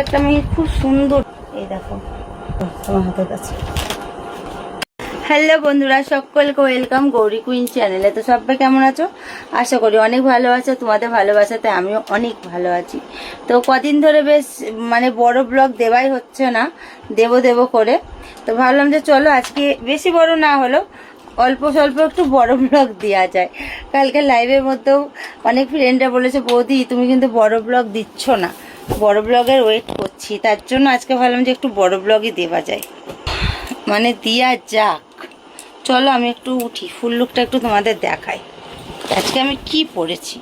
একটা মেয়ে খুব সুন্দর, এই দেখো তোমার হাতের কাছে। হ্যালো বন্ধুরা, সকলকে ওয়েলকাম গৌরী কুইন চ্যানেলে। তো সবাই কেমন আছো? আশা করি অনেক ভালো আছো। তোমাদের ভালোবাসাতে আমিও অনেক ভালো আছি। তো কদিন ধরে বেশ বড় ব্লগ দেওয়াই হচ্ছে না, দেবো করে। তো ভাবলাম যে চলো আজকে বেশি বড় না হলেও অল্প স্বল্প একটু বড় ব্লগ দেওয়া যায়। কালকে লাইভের মধ্যেও অনেক ফ্রেন্ডরা বলেছে, বৌদি তুমি কিন্তু বড় ব্লগ দিচ্ছ না, বড় ব্লগের ওয়েট করছি। তার জন্য আজকে ভাবলাম যে একটু বড় ব্লগই দেওয়া যায়, দিয়া যাক। চলো আমি একটু উঠি, ফুল লুকটা একটু তোমাদের দেখাই। আজকে আমি কি পরেছি,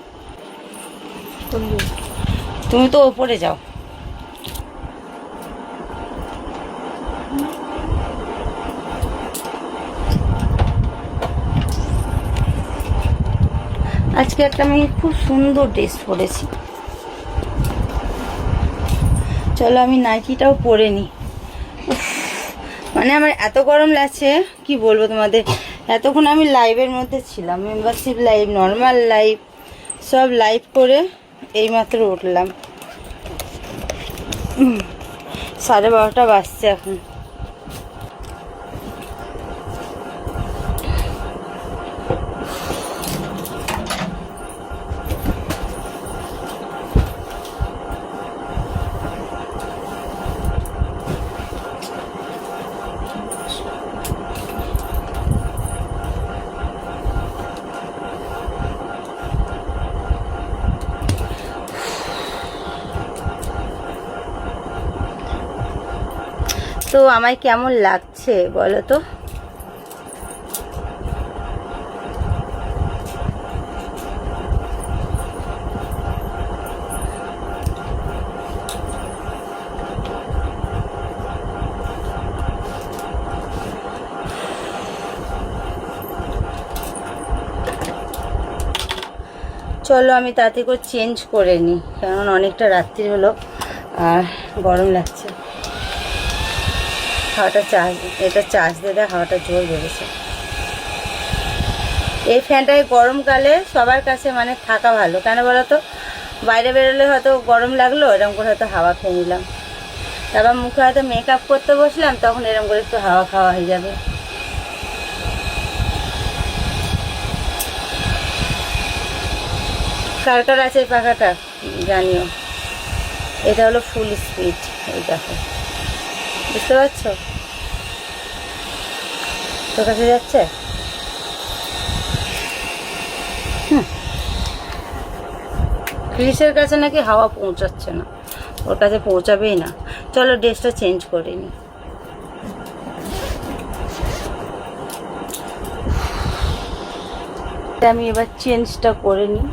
তুমি তো ওপরে যাও। আজকে একটা আমি খুব সুন্দর ড্রেস পরেছি। চলো আমি নাইটিটাও পরে নিই। আমার এত গরম লাগছে কি বলবো তোমাদের। এতক্ষণ আমি লাইভের মধ্যে ছিলাম, মেম্বারশিপ লাইভ, নর্মাল লাইভ, সব লাইভ করে এইমাত্র উঠলাম। 12:30 বাজছে এখন। তো আমায় কেমন লাগছে বলো তো? চলো আমি তাতে করে চেঞ্জ করে নিই, কারণ অনেকটা রাত্রি হলো আর গরম লাগছে। হাওয়াটা চার্জ দিয়ে দেয়, হাওয়াটা জোর বেড়েছে। এই ফ্যানটায় গরমকালে সবার কাছে থাকা ভালো, কেন বলো তো? বাইরে বেরোলে হয়তো গরম লাগলো, এরকম করে হয়তো হাওয়া খেয়ে নিলাম। তারপর মুখে হয়তো মেকআপ করতে বসলাম, তখন এরকম করে একটু হাওয়া খাওয়া হয়ে যাবে। কার কার আছে এই পাখাটা জানিও। এটা হলো ফুল স্পিড, এই দেখো, বুঝতে পারছো? তোর কাছে যাচ্ছে। ক্রিসের কাছে নাকি হাওয়া পৌঁছাচ্ছে না, ওর কাছে পৌঁছাবেই না। চলো ড্রেসটা চেঞ্জ করে নিই। আমি এবার চেঞ্জটা করে নিই।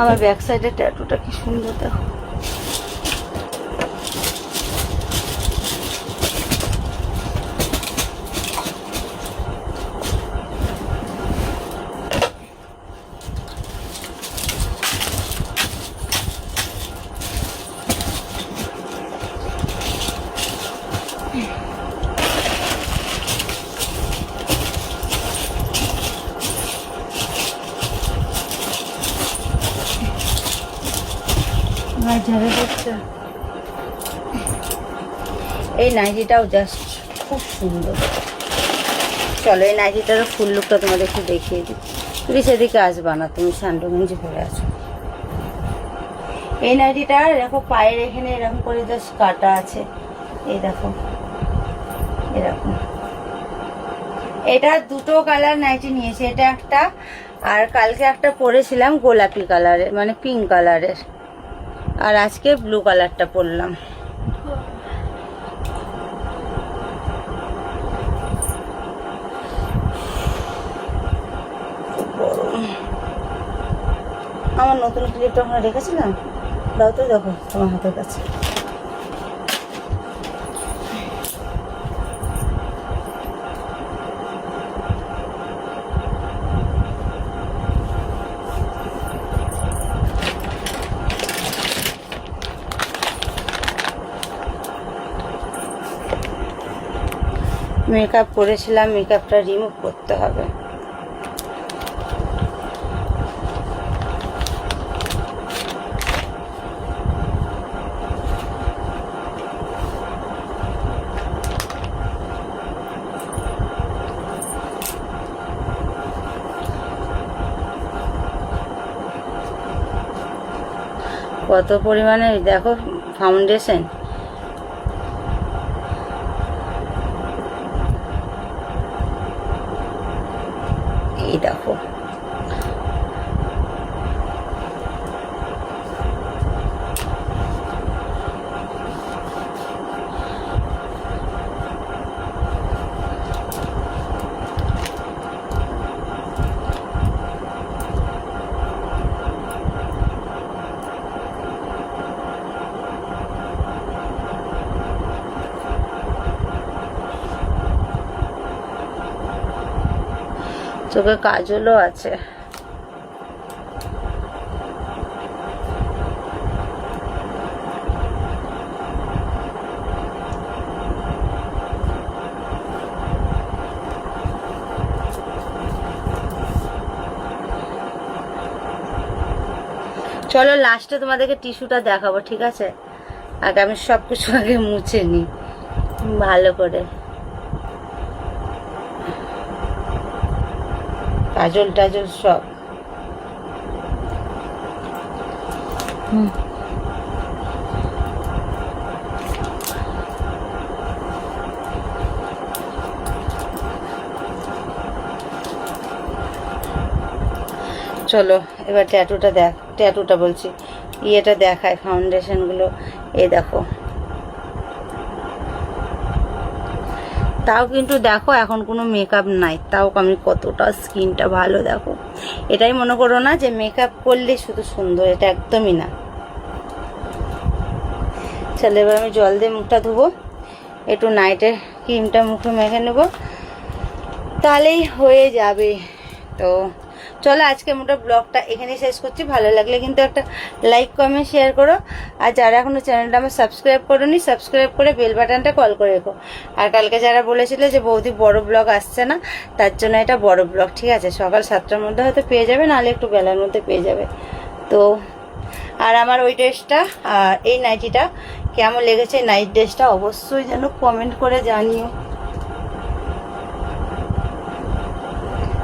আমার ব্যাক সাইডের ট্যাটুটা কি সুন্দর দেখো। এই নাইটিটাও জাস্ট খুব সুন্দর। চলো এই নাইটিটারও ফুল লুকটা তোমাদের একটু দেখিয়ে দিই। তুমি সেদিকে আসবা না, তুমি স্যান্ডো গেঞ্জি পরে আছো। এই নাইটিটা দেখো পায়ের এখানে এরকম করে জাস্ট কাটা আছে, এই দেখো এরকম। এটা দুটো কালার নাইটি নিয়েছি, এটা একটা আর কালকে একটা পরেছিলাম গোলাপি কালারের, পিঙ্ক কালারের, আর আজকে ব্লু কালারটা পরলাম। আমার নতুন ক্লিপটা ওখানে রেখেছিলাম, দাও তো, দেখো তোমার হাতের কাছে। মেকআপ করেছিলাম, মেকআপটা রিমুভ করতে হবে। কত পরিমাণে দেখো ফাউন্ডেশন, এই দেখো চোখে কাজলও আছে। চলো লাস্টে তোমাদেরকে টিস্যুটা দেখাবো, ঠিক আছে? আগে আমি সব কিছু আগে মুছে নিই ভালো করে। কাজল টাজল সব চলো এবার ট্যাটুটা বলছি, ইয়েটা দেখায় ফাউন্ডেশনগুলো। এই দেখো, তাও কিন্তু দেখো এখন কোনো মেকআপ নাই, তাও আমি কতটা স্কিনটা ভালো দেখো। এটাই মনে করো না যে মেকআপ করলে শুধু সুন্দর, এটা একদমই না। চলো এবার আমি জল দিয়ে মুখটা ধুবো, একটু নাইটের ক্রিমটা মুখে মেখে নেবো, তাহলেই হয়ে যাবে। তো চলো আজকে মোটা ব্লগটা এখানেই শেষ করছি। ভালো লাগলে কিন্তু একটা লাইক কমেন্ট শেয়ার করো, আর যারা এখনো চ্যানেলটা আমার সাবস্ক্রাইব করোনি সাবস্ক্রাইব করে বেল বাটনটা কল করে রেখো। আর কালকে যারা বলেছিলে যে বৌদি বড় ব্লগ আসছে না, তার জন্য এটা বড় ব্লগ, ঠিক আছে? সকাল 7টার মধ্যে হয়তো পেয়ে যাবে, নাহলে একটু বেলার মধ্যে পেয়ে যাবে। তো আর আমার ওই ড্রেসটা আর এই নাইটিটা কেমন লেগেছে, নাইট ড্রেসটা অবশ্যই যেন কমেন্ট করে জানিও।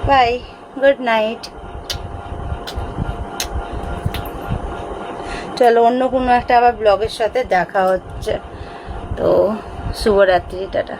Bye, good night. চলো অন্য কোনো একটা আবার ব্লগের সাথে দেখা হচ্ছে। তো শুভরাত্রি, টাটা।